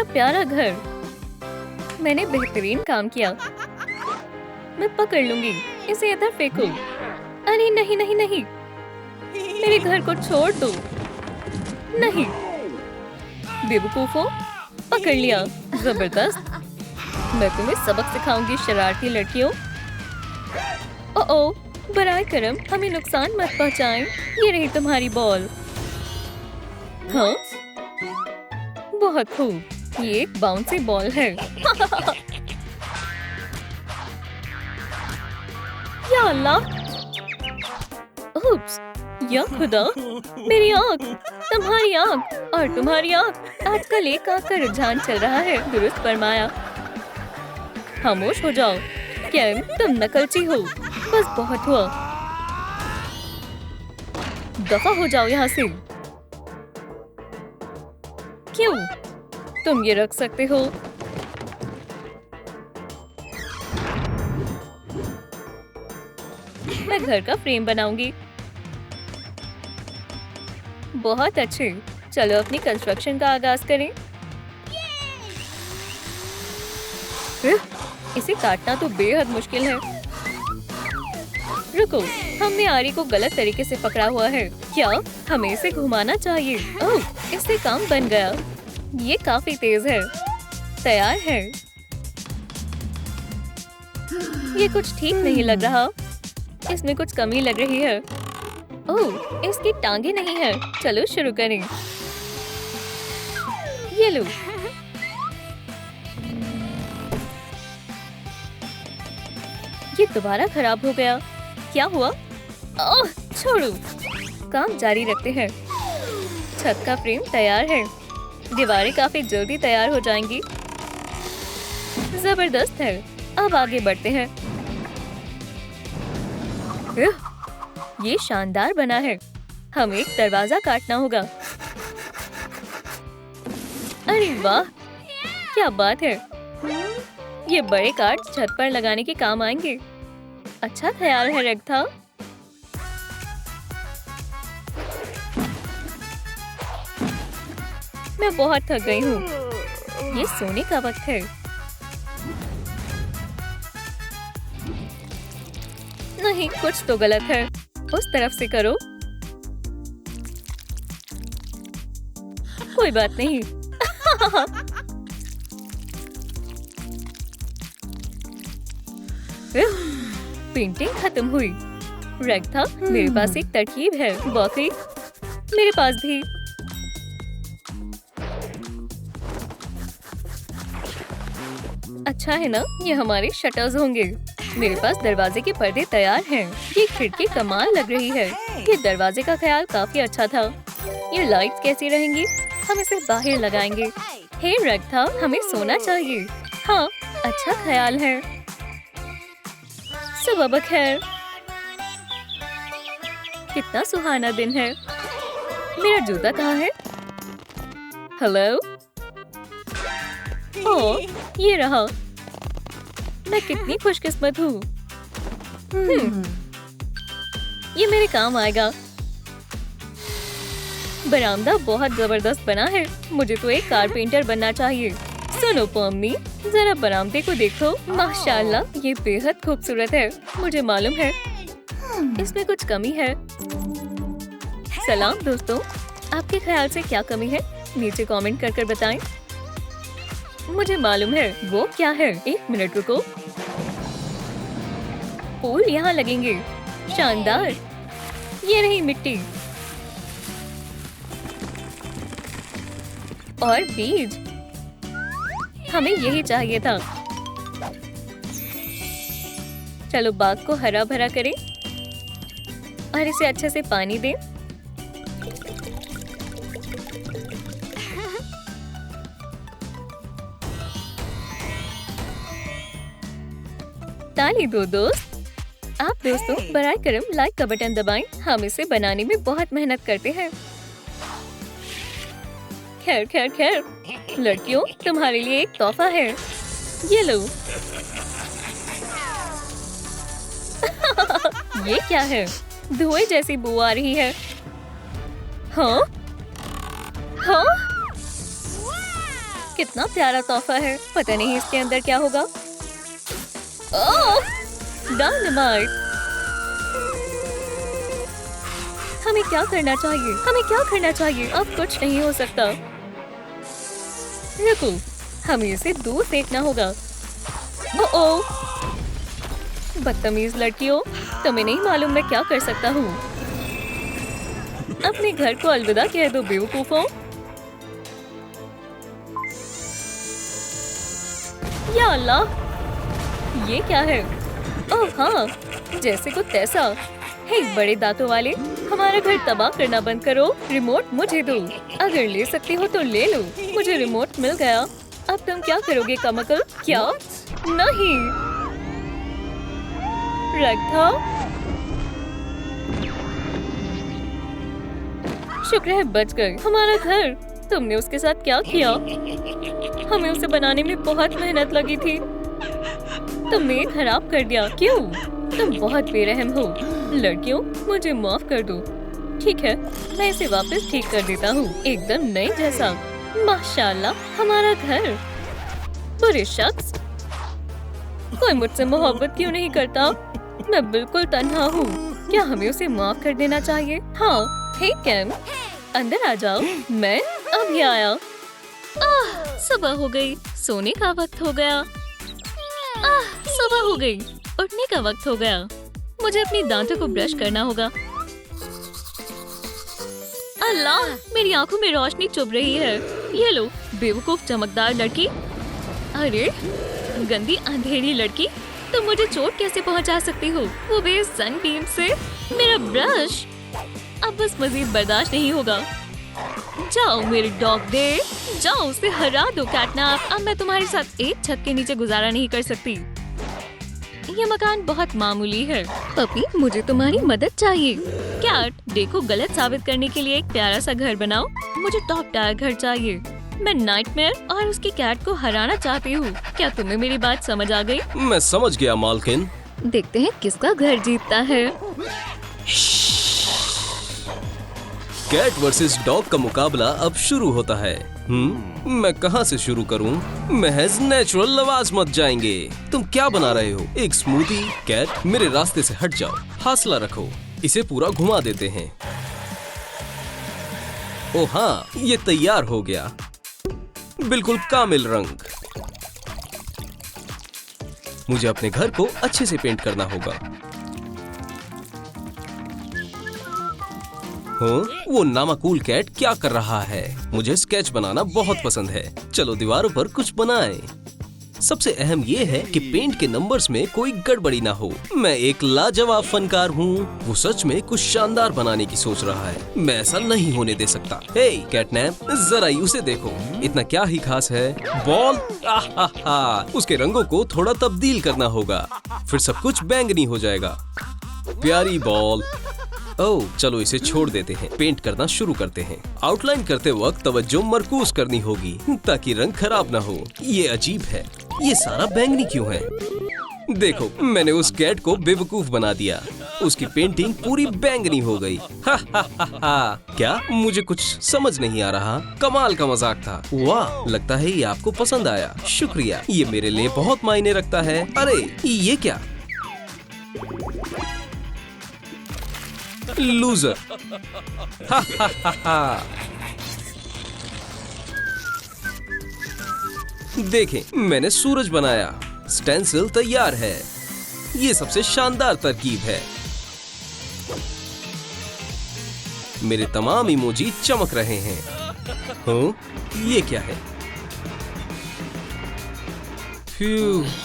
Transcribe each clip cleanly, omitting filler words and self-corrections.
प्यारा घर। मैंने बेहतरीन काम किया। मैं पकड़ लूंगी। इसे इधर फेंको। अरे नहीं नहीं नहीं, मेरे घर को छोड़ दो। नहीं, बेवकूफों, पकड़ लिया। जबरदस्त। मैं तुम्हें सबक सिखाऊंगी शरारती लड़कियों। ओह, बराए करम हमें नुकसान मत पहुंचाएं। ये रही तुम्हारी बॉल। हाँ, बहुत खूब। ये एक बाउंसी बॉल है। या अल्लाह! उप्स! या खुदा! मेरी आँख, तुम्हारी आँख और तुम्हारी आँख। आजकल एक आँख का रुझान चल रहा है। दुरुस्त फरमाया। खामोश हो जाओ। केम, तुम नकलची हो। बस बहुत हुआ। दफा हो जाओ यहाँ से। क्यों? तुम ये रख सकते हो। मैं घर का फ्रेम बनाऊंगी। बहुत अच्छे। चलो अपनी कंस्ट्रक्शन का आगाज करें। इसे काटना तो बेहद मुश्किल है। रुको, हमने आरी को गलत तरीके से पकड़ा हुआ है। क्या हमें इसे घुमाना चाहिए? ओह, इससे काम बन गया। ये काफी तेज है। तैयार है। ये कुछ ठीक नहीं लग रहा। इसमें कुछ कमी लग रही है। ओह, इसकी टांगे नहीं है। चलो शुरू करें। ये लो। ये दोबारा खराब हो गया। क्या हुआ? ओह, छोड़ो। काम जारी रखते हैं। छत का फ्रेम तैयार है। दीवारें काफी जल्दी तैयार हो जाएंगी। जबरदस्त है। अब आगे बढ़ते हैं। ये शानदार बना है। हमें एक दरवाजा काटना होगा। अरे वाह, क्या बात है। ये बड़े कार्ड छत पर लगाने के काम आएंगे। अच्छा ख्याल है रेगथा। मैं बहुत थक गई हूँ। ये सोने का वक्त है। नहीं, कुछ तो गलत है। उस तरफ से करो। कोई बात नहीं। पेंटिंग खत्म हुई। रेगथा, मेरे पास एक तरकीब है। वाकई, मेरे पास भी। अच्छा है ना, ये हमारे शटर्स होंगे। मेरे पास दरवाजे के पर्दे तैयार हैं। ये खिड़की कमाल लग रही है। ये दरवाजे का ख्याल काफी अच्छा था। ये लाइट्स कैसी रहेंगी? हम इसे बाहर लगाएंगे। हे रेगथा, हमें सोना चाहिए। हाँ, अच्छा ख्याल है। सुबह बखैर। कितना सुहाना दिन है। मेरा जूता कहाँ है? हेलो। ओह, ये रहा। मैं कितनी खुशकिस्मत हूँ। ये मेरे काम आएगा। बरामदा बहुत जबरदस्त बना है। मुझे तो एक कारपेंटर बनना चाहिए। सुनो पम्मी, जरा बरामदे को देखो। माशाल्लाह, ये बेहद खूबसूरत है। मुझे मालूम है इसमें कुछ कमी है। सलाम दोस्तों, आपके ख्याल से क्या कमी है? नीचे कमेंट कर बताएं। मुझे मालूम है वो क्या है। एक मिनट रुको। फूल यहाँ लगेंगे। शानदार। ये रही मिट्टी और बीज। हमें यही चाहिए था। चलो बाग को हरा भरा करें और इसे अच्छे से पानी दें। ताली दो दोस्त। आप दोस्तों बराए करम लाइक का बटन दबाएं। हम इसे बनाने में बहुत मेहनत करते हैं। खैर खैर खैर, लड़कियों, तुम्हारे लिए एक तोहफा है। ये लो। ये क्या है? धुएं जैसी बू आ रही है। हाँ? हाँ? कितना प्यारा तोहफा है। पता नहीं इसके अंदर क्या होगा। ओह, डायनामाइट। हमें क्या करना चाहिए? हमें क्या करना चाहिए? अब कुछ नहीं हो सकता। रुको, हमें इसे दूर फेंकना होगा। ओह, बदतमीज लड़कियों, तुम्हें नहीं मालूम मैं क्या कर सकता हूँ। अपने घर को अलविदा कह दो बेवकूफों। या अल्लाह, ये क्या है? ओह हाँ, जैसे को तैसा। हे बड़े दांतों वाले, हमारा घर तबाह करना बंद करो। रिमोट मुझे दो। अगर ले सकती हो तो ले लो। मुझे रिमोट मिल गया। अब तुम क्या करोगे कमकल? क्या? नहीं, रख था। शुक्र है बच गए। हमारा घर। तुमने उसके साथ क्या किया? हमें उसे बनाने में बहुत मेहनत लगी थी। तुमने ये खराब कर दिया। क्यों? तुम बहुत बेरहम हो। लड़कियों, मुझे माफ कर दो। ठीक है, मैं इसे वापस ठीक कर देता हूँ, एकदम नए जैसा। माशाल्लाह, हमारा घर। बुरे शख्स, कोई मुझसे मोहब्बत क्यों नहीं करता? मैं बिल्कुल तन्हा हूँ। क्या हमें उसे माफ कर देना चाहिए? हाँ। हे कैम, अंदर आ जाओ। मैं अभी आया। सुबह हो गई। सोने का वक्त हो गया। सुबह हो गई। उठने का वक्त हो गया। मुझे अपनी दांतों को ब्रश करना होगा। अल्लाह, मेरी आंखों में रोशनी चुभ रही है। ये लो बेवकूफ चमकदार लड़की। अरे गंदी अंधेरी लड़की, तुम मुझे चोट कैसे पहुंचा सकती हो? वो भी सनबीम से। मेरा ब्रश अब बस मजीद बर्दाश्त नहीं होगा। जाओ मेरे डॉग दे, जाओ उसे हरा दो कैटनैप। अब मैं तुम्हारे साथ एक छत के नीचे गुजारा नहीं कर सकती। ये मकान बहुत मामूली है। पपी, मुझे तुम्हारी मदद चाहिए। कैट, डे को गलत साबित करने के लिए एक प्यारा सा घर बनाओ। मुझे टॉप टायर घर चाहिए। मैं नाइटमेयर और उसकी कैट को हराना चाहती हूँ। क्या तुम्हें मेरी बात समझ आ गई? मैं समझ गया मालकिन। देखते हैं किसका घर जीतता है। कैट वर्सेस डॉग का मुकाबला अब शुरू होता है। मैं कहाँ से शुरू करूँ? महज नेचुरल लवाजमत जाएंगे। तुम क्या बना रहे हो? एक स्मूदी? कैट, मेरे रास्ते से हट जाओ। हौसला रखो, इसे पूरा घुमा देते हैं। ओ हाँ, ये तैयार हो गया। बिल्कुल कामिल रंग। मुझे अपने घर को अच्छे से पेंट करना होगा। वो नामाकूल कैट क्या कर रहा है? मुझे स्केच बनाना बहुत पसंद है। चलो दीवारों पर कुछ बनाएं। सबसे अहम ये है कि पेंट के नंबर्स में कोई गड़बड़ी ना हो। मैं एक लाजवाब फनकार हूँ। वो सच में कुछ शानदार बनाने की सोच रहा है। मैं ऐसा नहीं होने दे सकता। हे कैटनैप, जरा उसे देखो। इतना क्या ही खास है? बॉल, उसके रंगों को थोड़ा तब्दील करना होगा, फिर सब कुछ बैंगनी हो जाएगा। प्यारी बॉल। ओह, चलो इसे छोड़ देते हैं। पेंट करना शुरू करते हैं। आउटलाइन करते वक्त तवज्जो मरकूज करनी होगी ताकि रंग खराब ना हो। ये अजीब है, ये सारा बैंगनी क्यों है? देखो, मैंने उस कैट को बेवकूफ बना दिया। उसकी पेंटिंग पूरी बैंगनी हो गई। क्या? मुझे कुछ समझ नहीं आ रहा। कमाल का मजाक था। वाह, लगता है ये आपको पसंद आया। शुक्रिया, ये मेरे लिए बहुत मायने रखता है। अरे ये क्या? लूजर। देखें, मैंने सूरज बनाया। स्टेंसिल तैयार है। ये सबसे शानदार तरकीब है। मेरे तमाम इमोजी चमक रहे हैं। ये क्या है?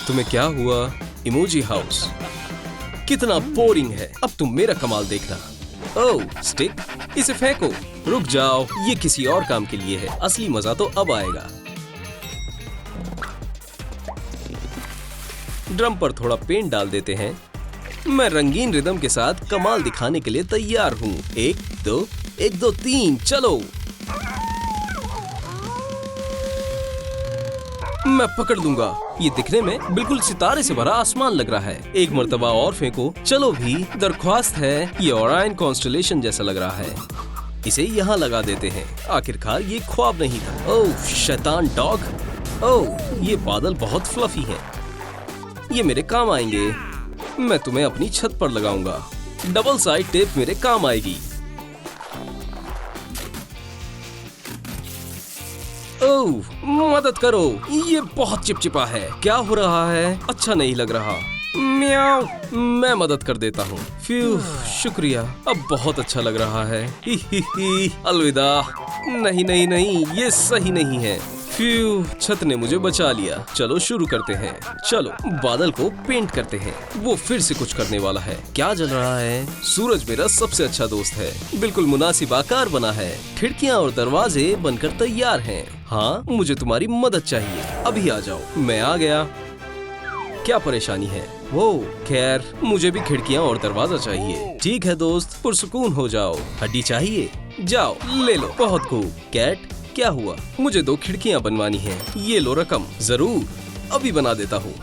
तुम्हें क्या हुआ? इमोजी हाउस कितना बोरिंग है। अब तुम मेरा कमाल देखना। ओह, स्टिक, इसे फेंको। रुक जाओ, ये किसी और काम के लिए है। असली मजा तो अब आएगा। ड्रम पर थोड़ा पेंट डाल देते हैं। मैं रंगीन रिदम के साथ कमाल दिखाने के लिए तैयार हूँ। 1 2 1 2 3, चलो। मैं पकड़ लूंगा। ये दिखने में बिल्कुल सितारे से भरा आसमान लग रहा है। एक मर्तबा और फेंको। चलो भी, दरख्वास्त है। ये ओरायन कॉन्स्टेलेशन जैसा लग रहा है। इसे यहाँ लगा देते हैं। आखिरकार ये ख्वाब नहीं था। ओह शैतान डॉग। ओह ये बादल बहुत फ्लफी हैं। ये मेरे काम आएंगे। मैं तुम्हें अपनी छत पर लगाऊंगा। डबल साइड टेप मेरे काम आएगी। ओह मदद करो, ये बहुत चिपचिपा है। क्या हो रहा है? अच्छा नहीं लग रहा। म्याऊ, मैं मदद कर देता हूँ। फ्यू, शुक्रिया, अब बहुत अच्छा लग रहा है। ही ही ही, अलविदा। नहीं नहीं नहीं, ये सही नहीं है। फ्यू, छत ने मुझे बचा लिया। चलो शुरू करते हैं। चलो बादल को पेंट करते हैं। वो फिर से कुछ करने वाला है। क्या जल रहा है? सूरज मेरा सबसे अच्छा दोस्त है। बिल्कुल मुनासिब आकार बना है। खिड़कियाँ और दरवाजे बनकर तैयार हैं। हाँ, मुझे तुम्हारी मदद चाहिए। अभी आ जाओ। मैं आ गया। क्या परेशानी है? वो खैर, मुझे भी खिड़कियाँ और दरवाजा चाहिए। ठीक है दोस्त, पुरसुकून हो जाओ। हड्डी चाहिए? जाओ ले लो। बहुत खूब। कैट, क्या हुआ? मुझे 2 खिड़कियाँ बनवानी हैं। ये लो रकम। जरूर, अभी बना देता हूँ।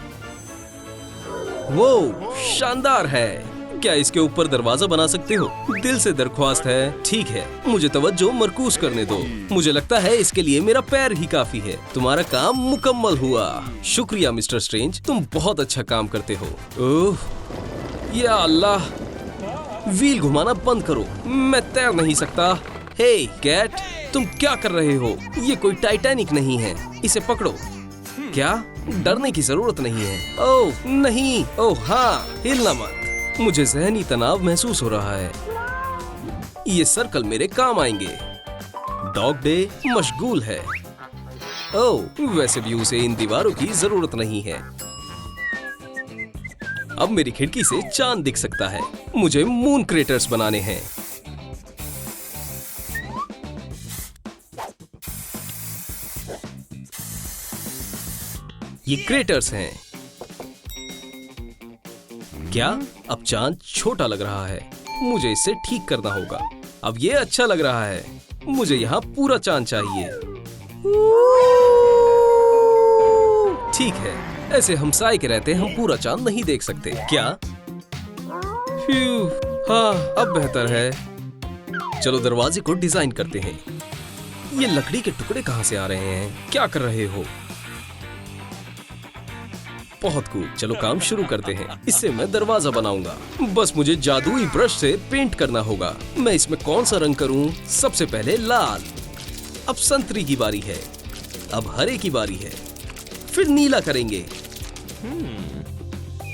वो शानदार है। क्या इसके ऊपर दरवाजा बना सकते हो? दिल से दरख्वास्त है। ठीक है, मुझे तवज्जो मरकूज करने दो। मुझे लगता है इसके लिए मेरा पैर ही काफी है। तुम्हारा काम मुकम्मल हुआ। शुक्रिया मिस्टर स्ट्रेंज, तुम बहुत अच्छा काम करते हो। ओह या अल्लाह, व्हील घुमाना बंद करो। मैं तैर नहीं सकता। हे कैट, तुम क्या कर रहे हो? ये कोई टाइटैनिक नहीं है। इसे पकड़ो। क्या? डरने की जरूरत नहीं है। ओह नहीं, ओह हाँ, हिलना मत। मुझे ज़हनी तनाव महसूस हो रहा है। ये सर्कल मेरे काम आएंगे। डॉग डे मशगूल है। ओह, वैसे भी उसे इन दीवारों की जरूरत नहीं है। अब मेरी खिड़की से चांद दिख सकता है। मुझे मून क्रेटर्स बनाने हैं। ये क्रेटर्स हैं। क्या? अब चांद छोटा लग रहा है। मुझे इसे ठीक करना होगा। अब ये अच्छा लग रहा है। मुझे यहाँ पूरा चांद चाहिए। ठीक है, ऐसे हमसाए के रहते हम पूरा चांद नहीं देख सकते। क्या? हाँ, अब बेहतर है। चलो दरवाजे को डिजाइन करते हैं। ये लकड़ी के टुकड़े कहाँ से आ रहे हैं? क्या कर रहे हो? बहुत कूल। चलो काम शुरू करते हैं। इससे मैं दरवाजा बनाऊंगा। बस मुझे जादुई ब्रश से पेंट करना होगा। मैं इसमें कौन सा रंग करूं? सबसे पहले लाल। अब संतरी की बारी है। अब हरे की बारी है। फिर नीला करेंगे।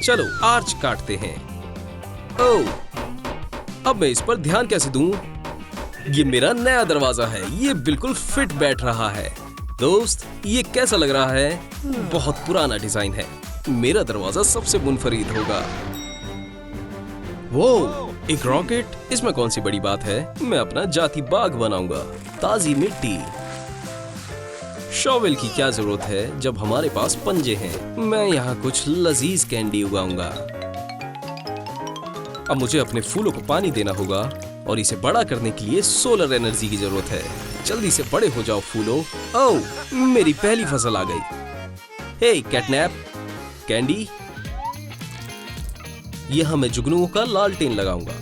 चलो आर्च काटते हैं। ओह, अब मैं इस पर ध्यान कैसे दूं? ये मेरा नया दरवाजा है। ये बिल्कुल फिट बैठ रहा है। दोस्त, ये कैसा लग रहा है? बहुत पुराना डिजाइन है। मेरा दरवाजा सबसे मुनफरीद होगा। वो एक रॉकेट, इसमें कौन सी बड़ी बात है? मैं अपना जाती बाग बनाऊंगा। ताजी मिट्टी। शॉवेल की क्या जरूरत है जब हमारे पास पंजे हैं? मैं यहाँ कुछ लजीज कैंडी उगाऊंगा। अब मुझे अपने फूलों को पानी देना होगा और इसे बड़ा करने के लिए सोलर एनर्जी की जरूरत है। जल्दी से बड़े हो जाओ फूलों। ओह, मेरी पहली फसल आ गई। हे कैटनैप, कैंडी, यहां मैं जुगनुओं का लालटेन लगाऊंगा।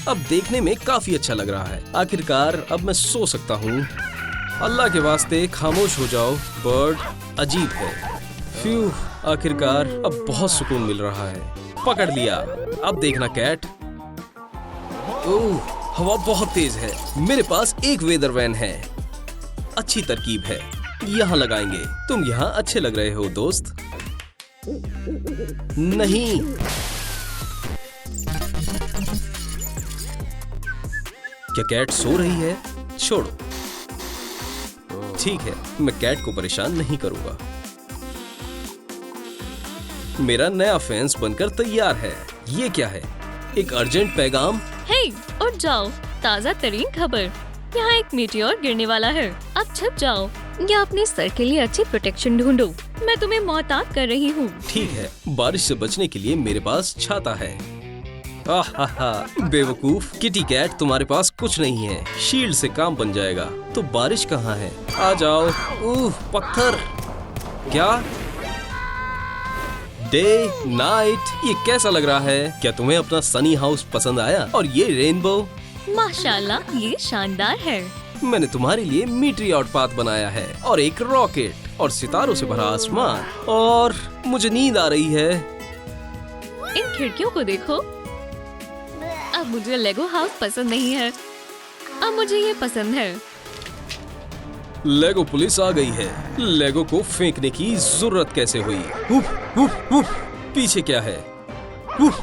अब देखने में काफी अच्छा लग रहा है। आखिरकार अब मैं सो सकता हूँ। अल्लाह के वास्ते खामोश हो जाओ। बर्ड अजीब है। फ्यू, आखिरकार अब बहुत सुकून मिल रहा है। पकड़ लिया। अब देखना कैट। ओह, हवा बहुत तेज है। मेरे पास एक वेदर वैन है। अच्छी तरकीब है। यहाँ लगाएंगे। तुम यहाँ अच्छे लग रहे हो दोस्त। नहीं, क्या कैट सो रही है? छोड़ो। ठीक है, मैं कैट को परेशान नहीं करूंगा। मेरा नया फेंस बनकर तैयार है। ये क्या है? एक अर्जेंट पैगाम। हे, उठ जाओ। ताजा तरीन खबर। यहाँ एक मीटियोर गिरने वाला है। अब छुप जाओ या अपने सर के लिए अच्छी प्रोटेक्शन ढूंढो। मैं तुम्हें मोहतात कर रही हूँ। ठीक है, बारिश से बचने के लिए मेरे पास छाता है। बेवकूफ किटी कैट, तुम्हारे पास कुछ नहीं है। शील्ड से काम बन जाएगा। तो बारिश कहाँ है? आ जाओ। पत्थर। क्या? डे नाइट, ये कैसा लग रहा है? क्या तुम्हें अपना सनी हाउस पसंद आया? और ये रेनबो, माशाल्लाह, ये शानदार है। मैंने तुम्हारे लिए मीटियोर पाथ बनाया है और एक रॉकेट और सितारों से भरा आसमान, और मुझे नींद आ रही है। इन खिड़कियों को देखो। अब मुझे लेगो हाउस पसंद नहीं है, अब मुझे ये पसंद है। लेगो पुलिस आ गई है। लेगो को फेंकने की जरूरत कैसे हुई? उफ, उफ, उफ, पीछे क्या है? उफ,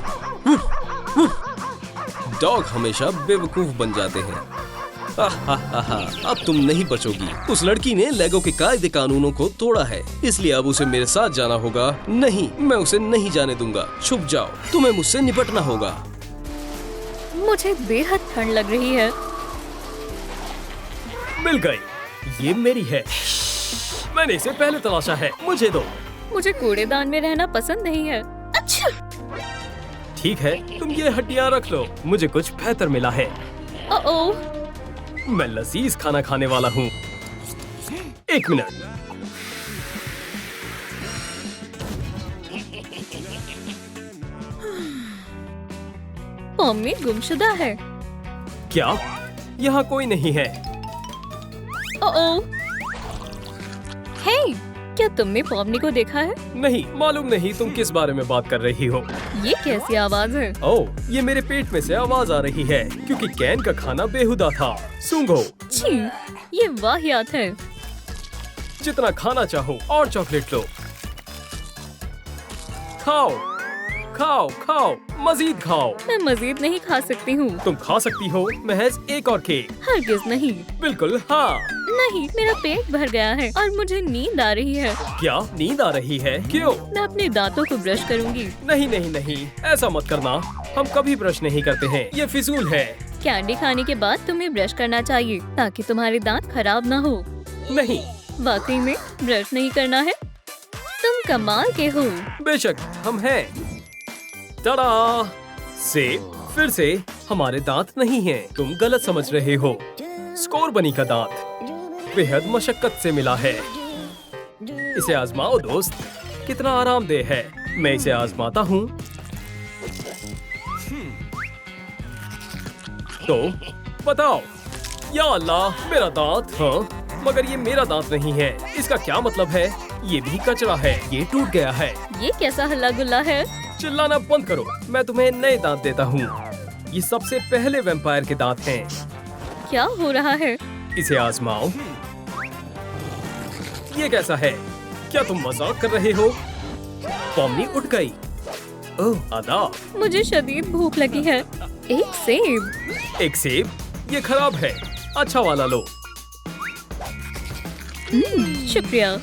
उफ, उफ। डॉग हमेशा बेवकूफ बन जाते हैं। आहा, अब तुम नहीं बचोगी। उस लड़की ने लेगो के कायदे कानूनों को तोड़ा है, इसलिए अब उसे मेरे साथ जाना होगा। नहीं, मैं उसे नहीं जाने दूंगा। छुप जाओ, तुम्हें मुझसे निपटना होगा। मुझे बेहद ठंड लग रही है। मिल गई, ये मेरी है। मैंने इसे पहले तलाशा है, मुझे दो। मुझे कूड़ेदान में रहना पसंद नहीं है। अच्छा। ठीक है, तुम ये हड्डियाँ रख लो, मुझे कुछ बेहतर मिला है। ओह, मैं लजीज खाना खाने वाला हूँ। एक मिनट। पॉम्मी गुमशुदा है। क्या? यहाँ कोई नहीं है। ओह, हे, क्या तुमने पॉम्मी को देखा है? नहीं, मालूम नहीं तुम किस बारे में बात कर रही हो। ये कैसी आवाज है? ओह, ये मेरे पेट में से आवाज आ रही है क्योंकि कैन का खाना बेहुदा था। सूंघो। छी, ये वाहियात है। जितना खाना चाहो और चॉकलेट लो। खाओ, खाओ, खाओ, मजीद खाओ। मैं मजीद नहीं खा सकती हूँ। तुम खा सकती हो, महज एक और केक। हरगिज नहीं। बिल्कुल हाँ। नहीं, मेरा पेट भर गया है और मुझे नींद आ रही है। क्या नींद आ रही है? क्यों? मैं अपने दांतों को ब्रश करूंगी। नहीं नहीं नहीं, ऐसा मत करना। हम कभी ब्रश नहीं करते हैं, ये फिजूल है। कैंडी खाने के बाद तुम्हें ब्रश करना चाहिए ताकि तुम्हारे दांत खराब ना हो। नहीं। वाकई में ब्रश नहीं करना है? तुम कमाल के हो। बेशक हम हैं। टडा! सेब, फिर से हमारे दांत नहीं हैं। तुम गलत समझ रहे हो। स्कोर बनी का दांत बेहद मशक्कत से मिला है। इसे आजमाओ दोस्त, कितना आरामदेह है। मैं इसे आजमाता हूँ। तो बताओ। या अल्लाह, मेरा दांत। हाँ, मगर ये मेरा दांत नहीं है। इसका क्या मतलब है? ये भी कचरा है, ये टूट गया है। ये कैसा हल्ला गुल्ला है? चिल्लाना बंद करो, मैं तुम्हें नए दांत देता हूँ। ये सबसे पहले वैम्पायर के दांत हैं। क्या हो रहा है? इसे आजमाओ। ये कैसा है? क्या तुम मजाक कर रहे हो? पॉम्मी उठ गई। ओह, आदाब। मुझे शदीद भूख लगी है। एक सेब। एक सेब? ये खराब है, अच्छा वाला लो। शुक्रिया।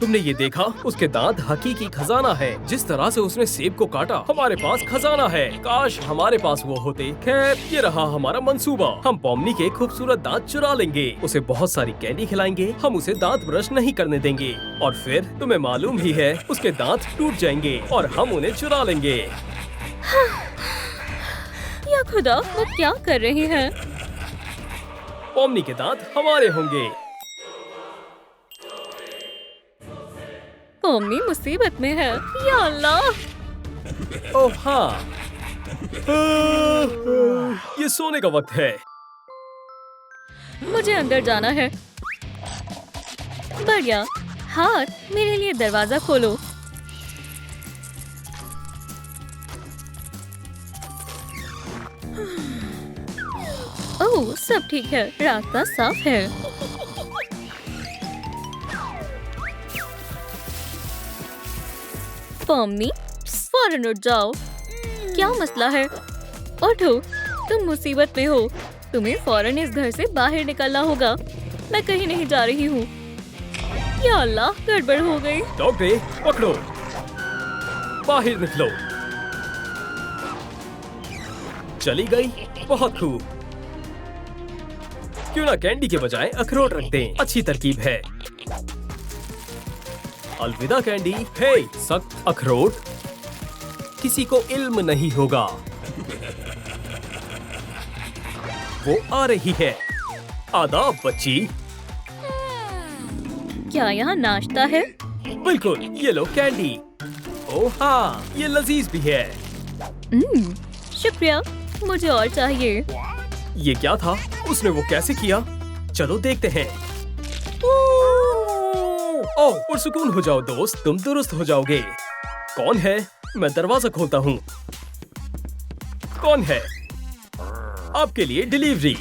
तुमने ये देखा? उसके दांत हकीकी खजाना है। जिस तरह से उसने सेब को काटा, हमारे पास खजाना है। काश हमारे पास वो होते। खैर, ये रहा हमारा मंसूबा। हम पॉम्नी के खूबसूरत दांत चुरा लेंगे, उसे बहुत सारी कैंडी खिलाएंगे, हम उसे दांत ब्रश नहीं करने देंगे, और फिर तुम्हें मालूम ही है उसके दांत टूट जाएंगे और हम उन्हें चुरा लेंगे। या खुदा, वो क्या कर रहे हैं? पॉम्नी के दांत हमारे होंगे। पॉम्मी मुसीबत में है। या अल्लाह। ओह हाँ, ये सोने का वक्त है। मुझे अंदर जाना है। बढ़िया। हाथ, मेरे लिए दरवाजा खोलो। ओह, सब ठीक है, रास्ता साफ है। पॉम्मी, फौरन उठ जाओ। क्या मसला है? उठो, तुम मुसीबत में हो। तुम्हें फौरन इस घर से बाहर निकलना होगा। मैं कहीं नहीं जा रही हूँ। या अल्लाह, गड़बड़ हो गई। डॉक्टर, पकड़ो, बाहर निकलो। चली गई? बहुत खूब। क्यों ना कैंडी के बजाय अखरोट रख दें? अच्छी तरकीब है। अलविदा कैंडी। हे, सख्त अखरोट, किसी को इल्म नहीं होगा। वो आ रही है। आदाब बच्ची। क्या यहाँ नाश्ता है? बिल्कुल, ये लो कैंडी। ओह हाँ, ये लजीज भी है। शुक्रिया, मुझे और चाहिए। ये क्या था? उसने वो कैसे किया? चलो देखते हैं। ओह, पुरसुकून हो जाओ दोस्त, तुम दुरुस्त हो जाओगे। कौन है? मैं दरवाजा खोलता हूँ। कौन है? आपके लिए डिलीवरी।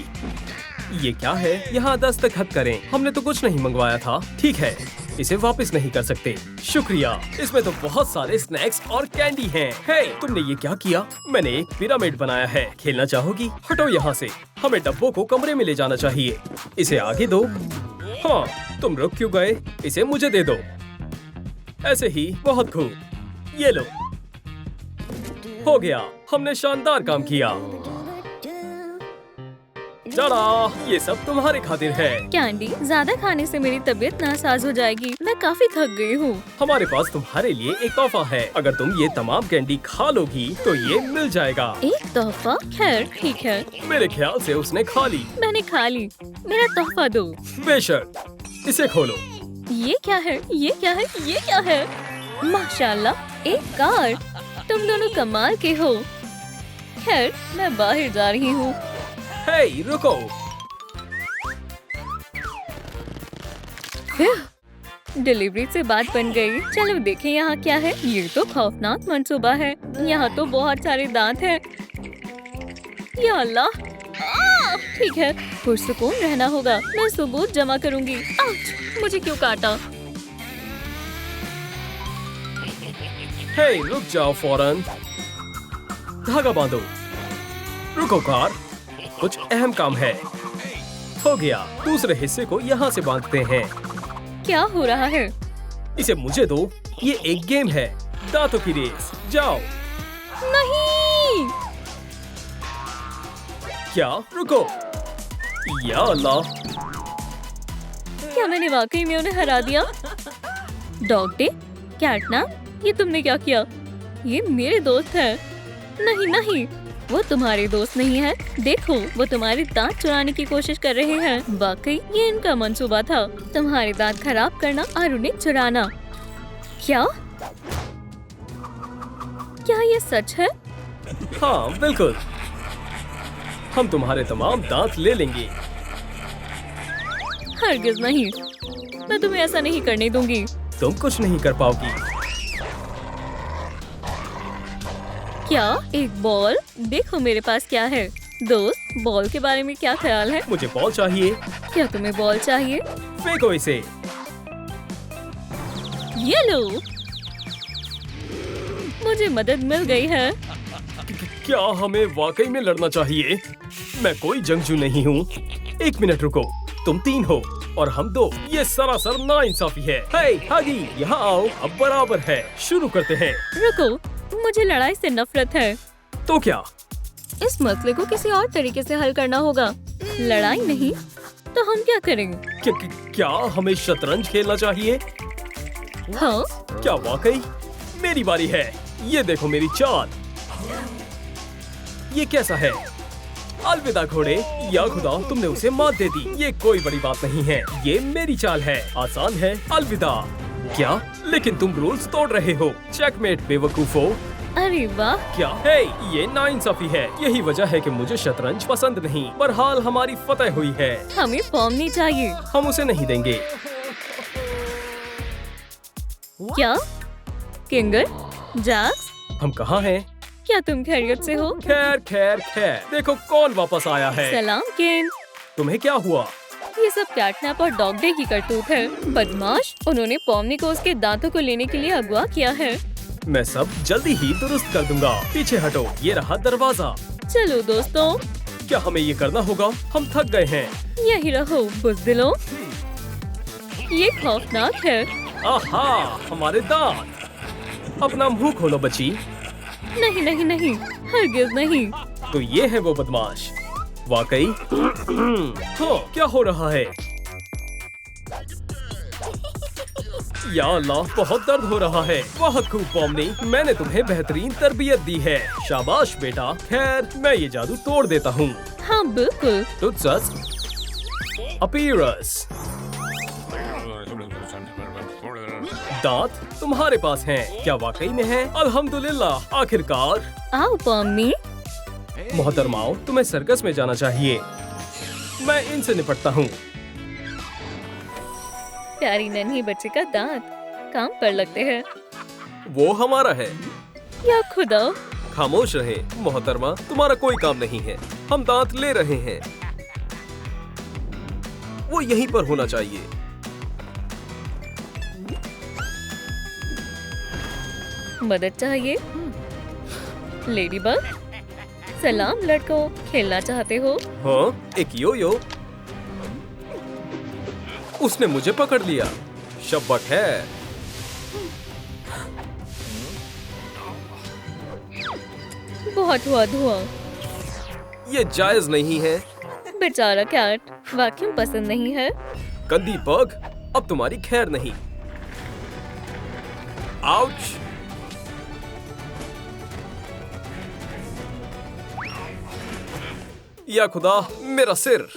ये क्या है? यहाँ दस्तखत करें। हमने तो कुछ नहीं मंगवाया था। ठीक है, इसे वापस नहीं कर सकते। शुक्रिया। इसमें तो बहुत सारे स्नैक्स और कैंडी हैं। हे, तुमने ये क्या किया? मैंने एक पिरामिड बनाया है। खेलना चाहोगी? हटो यहाँ से। हमें डब्बों को कमरे में ले जाना चाहिए। इसे आगे दो। हाँ, तुम रुक क्यों गए? इसे मुझे दे दो। ऐसे ही, बहुत खूब। ये लो। हो गया, हमने शानदार काम किया। चला, ये सब तुम्हारे खातिर है। कैंडी ज्यादा खाने से मेरी तबीयत नासाज हो जाएगी। मैं काफी थक गई हूँ। हमारे पास तुम्हारे लिए एक तोहफा है। अगर तुम ये तमाम कैंडी खा लोगी तो ये मिल जाएगा। एक तोहफा? खैर ठीक है। मेरे ख्याल से उसने खा ली। मैंने खा ली। मेरा तोहफा दो। बेशक, इसे खोलो। ये क्या है? ये क्या है? ये क्या है? माशाल्लाह, एक कार। तुम दोनों कमाल के हो। खैर, मैं बाहर जा रही हूँ। हे, रुको। डिलीवरी से बात बन गई। चलो देखें यहाँ क्या है। ये तो खौफनाक मंसूबा है। यहाँ तो बहुत सारे दांत हैं। या अल्लाह! ठीक है, पुरसुकून रहना होगा। मैं सबूत जमा करूंगी। आउच! मुझे क्यों काटा? हे, रुक जाओ फौरन। धागा बांधो। रुको कार, कुछ अहम काम है। हो गया, दूसरे हिस्से को यहाँ से बांधते हैं। क्या हो रहा है? इसे मुझे दो। ये एक गेम है, दांतों की रेस। जाओ। नहीं! क्या? रुको। या अल्लाह! क्या मैंने वाकई में उन्हें हरा दिया? डॉग डे, कैटनैप, ये तुमने क्या किया? ये मेरे दोस्त हैं। नहीं नहीं, वो तुम्हारे दोस्त नहीं है। देखो, वो तुम्हारे दांत चुराने की कोशिश कर रहे हैं। वाकई ये इनका मंसूबा था, तुम्हारे दांत खराब करना और उन्हें चुराना। क्या? क्या ये सच है? हाँ, बिल्कुल। हम तुम्हारे तमाम दांत ले लेंगे। हरगिज नहीं, मैं तुम्हें ऐसा नहीं करने दूंगी। तुम कुछ नहीं कर पाओगी। क्या? एक बॉल? देखो मेरे पास क्या है। दोस्त, बॉल के बारे में क्या ख्याल है? मुझे बॉल चाहिए। क्या तुम्हें बॉल चाहिए? फेंको इसे। ये लो, मुझे मदद मिल गई है। क्या हमें वाकई में लड़ना चाहिए? मैं कोई जंगजू नहीं हूँ। एक मिनट रुको। तुम 3 हो और हम 2। ये सरासर नाइंसाफी है। हे, हागी, यहाँ आओ। अब बराबर है। शुरू करते हैं। रुको, मुझे लड़ाई से नफरत है। तो क्या? इस मसले को किसी और तरीके से हल करना होगा। लड़ाई नहीं तो हम क्या करेंगे? क्या हमें शतरंज खेलना चाहिए? हाँ? क्या वाकई? मेरी बारी है। ये देखो मेरी चाल। ये कैसा है? अलविदा घोड़े। या खुदा, तुमने उसे मात दे दी। ये कोई बड़ी बात नहीं है। ये मेरी चाल है। आसान है। अलविदा। क्या? लेकिन तुम रूल्स तोड़ रहे हो। चेकमेट बेवकूफो। अरे वाह! क्या है? ये नाइंसाफी है। यही वजह है कि मुझे शतरंज पसंद नहीं। बहरहाल हमारी फतह हुई है। हमें पौमनी चाहिए। हम उसे नहीं देंगे। क्या? किंगर? जैक्स? हम कहाँ हैं? क्या तुम खैरियत से हो? खैर खैर खैर। देखो कौन वापस आया है। सलाम किंग। तुम्हें क्या हुआ? ये सब कैटनैप और डॉग डे की करतूत है। बदमाश, उन्होंने पौमनी को उसके दांतों को लेने के लिए अगवा किया है। मैं सब जल्दी ही दुरुस्त कर दूंगा। पीछे हटो। ये रहा दरवाजा। चलो दोस्तों, क्या हमें ये करना होगा? हम थक गए हैं। यही रहो बुज़दिलों। ये खौफनाक है। आहा, हमारे दांत। अपना मुंह खोलो बच्ची। नहीं नहीं नहीं, हरगिज नहीं। तो ये है वो बदमाश। वाकई? हाँ, क्या हो रहा है? या अल्लाह, बहुत दर्द हो रहा है। बहुत खूब पॉमनी, मैंने तुम्हें बेहतरीन तरबियत दी है। शाबाश बेटा। खैर, मैं ये जादू तोड़ देता हूँ। हाँ बिल्कुल। तुत्सस, अपीरस। दांत तुम्हारे पास हैं। क्या वाकई में हैं? अल्हम्दुलिल्लाह, आखिरकार। आओ पम्मी। मोहतरमाओ, तुम्हें सर्कस में जाना चाहिए। मैं इनसे निपटता हूँ। प्यारी नन्ही बच्चे का दांत काम पर लगते हैं। वो हमारा है। या खुदा। खामोश रहे मोहतरमा, तुम्हारा कोई काम नहीं है। हम दांत ले रहे हैं। वो यहीं पर होना चाहिए। मदद चाहिए? लेडीबग। सलाम लड़कों, खेलना चाहते हो? हाँ, एक यो-यो। उसने मुझे पकड़ लिया। शब्बक है। बहुत हुआ धुआं। ये जायज नहीं है। बेचारा कैट, वैक्यूम पसंद नहीं है। गंदी बग, अब तुम्हारी खैर नहीं। आउच। या खुदा, मेरा सिर।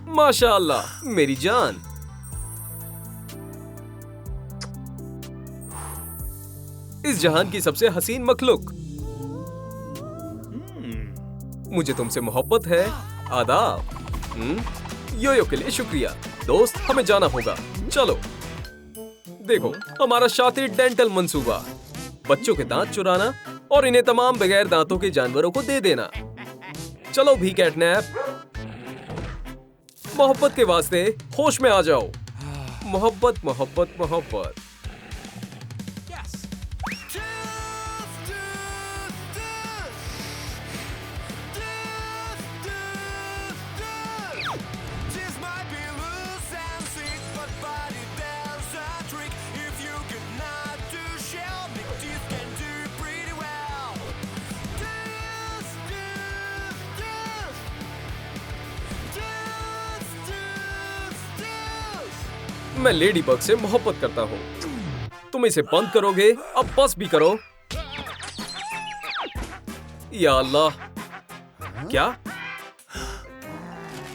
माशाअल्लाह, मेरी जान। इस जहान की सबसे हसीन मखलूक। मुझे तुमसे मोहब्बत है। आदाब। यो के लिए शुक्रिया। दोस्त, हमें जाना होगा। चलो। देखो, हमारा शातिर डेंटल मंसूबा। बच्चों के दांत चुराना और इन्हें तमाम बगैर दांतों के जानवरों को दे देना। चलो भी कैटनैप। मोहब्बत के वास्ते होश में आ जाओ। मोहब्बत मोहब्बत मोहब्बत। मैं लेडी बग से मोहब्बत करता हूँ। तुम इसे बंद करोगे? अब बस भी करो। या अल्लाह, क्या?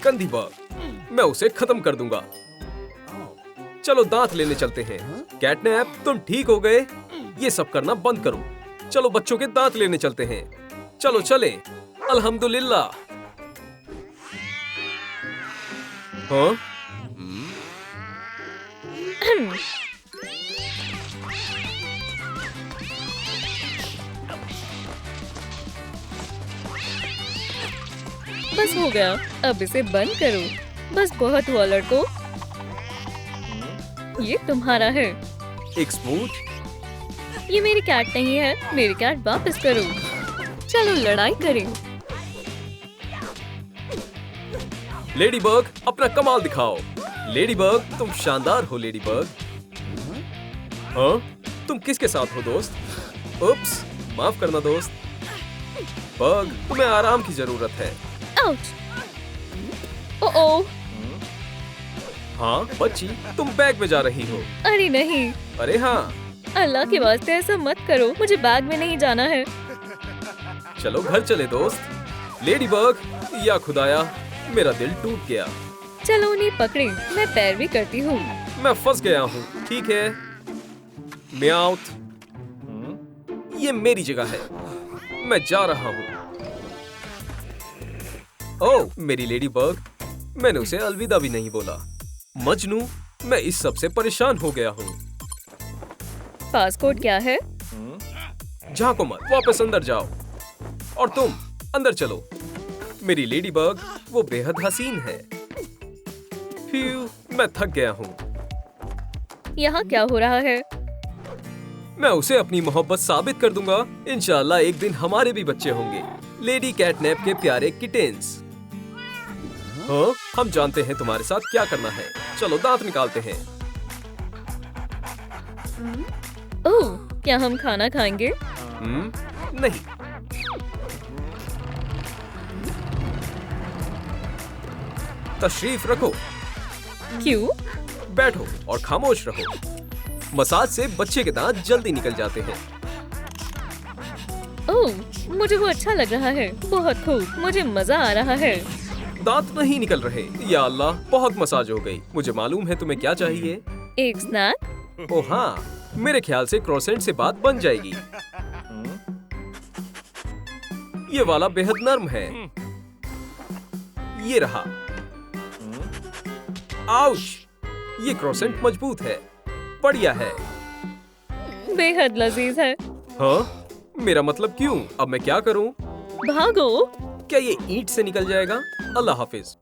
गंदी बग, मैं उसे खत्म कर दूंगा। चलो दांत लेने चलते हैं। कैटनैप, तुम ठीक हो गए? ये सब करना बंद करो। चलो बच्चों के दांत लेने चलते हैं। चलो चलें। अल्हम्दुलिल्लाह। हाँ? बस हो गया, अब इसे बंद करो। बस बहुत हुआ लड़कों। ये तुम्हारा है। एक स्मूच। ये मेरी कैट नहीं है। मेरी कैट वापस करो। चलो लड़ाई करें। लेडीबग, अपना कमाल दिखाओ। लेडीबग, तुम शानदार हो लेडीबग। हाँ? तुम किसके साथ हो दोस्त? उप्स, माफ करना दोस्त। बग, तुम्हें आराम की जरूरत है। आउच। ओह। हाँ बच्ची, तुम बैग में जा रही हो। अरे नहीं। अरे हाँ। अल्लाह के वास्ते ऐसा मत करो। मुझे बैग में नहीं जाना है। चलो घर चले दोस्त। लेडीबग, या खुदाया, मेरा दिल टूट गया। चलो उन्हें पकड़े। मैं पैरवी करती हूँ। मैं फंस गया हूँ। ठीक है। म्याउथ। ये मेरी जगह है। मैं जा रहा हूँ। ओह, मेरी लेडीबग, मैंने उसे अलविदा भी नहीं बोला। मजनू, मैं इस सब से परेशान हो गया हूँ। पासपोर्ट क्या है? झांको मत, वापस अंदर जाओ। और तुम अंदर चलो। मेरी लेडीबग, वो बेहद हसीन है। फ्यू, मैं थक गया हूँ। यहाँ क्या हो रहा है? मैं उसे अपनी मोहब्बत साबित कर दूंगा। इंशाल्लाह एक दिन हमारे भी बच्चे होंगे। लेडी कैटनैप के प्यारे किटेंस। हाँ, हम जानते हैं तुम्हारे साथ क्या करना है। चलो दांत निकालते हैं। ओह, क्या हम खाना खाएंगे? नहीं। तशरीफ रखो। क्यों? बैठो और खामोश रहो। मसाज से बच्चे के दांत जल्दी निकल जाते हैं। ओह, मुझे वो अच्छा लग रहा है। बहुत खूब, मुझे मजा आ रहा है। दांत नहीं निकल रहे। या अल्लाह, बहुत मसाज हो गई। मुझे मालूम है तुम्हें क्या चाहिए। एक स्नैक। ओह हाँ, मेरे ख्याल से क्रोसेंट से बात बन जाएगी। ये वाला बेहद नर्म है। ये रहा। आउच! ये क्रोसेंट मजबूत है। बढ़िया है। बेहद लजीज है। हाँ? मेरा मतलब क्यों? अब मैं क्या करूं? भागो। क्या ये ईंट से निकल जाएगा? अल्लाह हाफिज।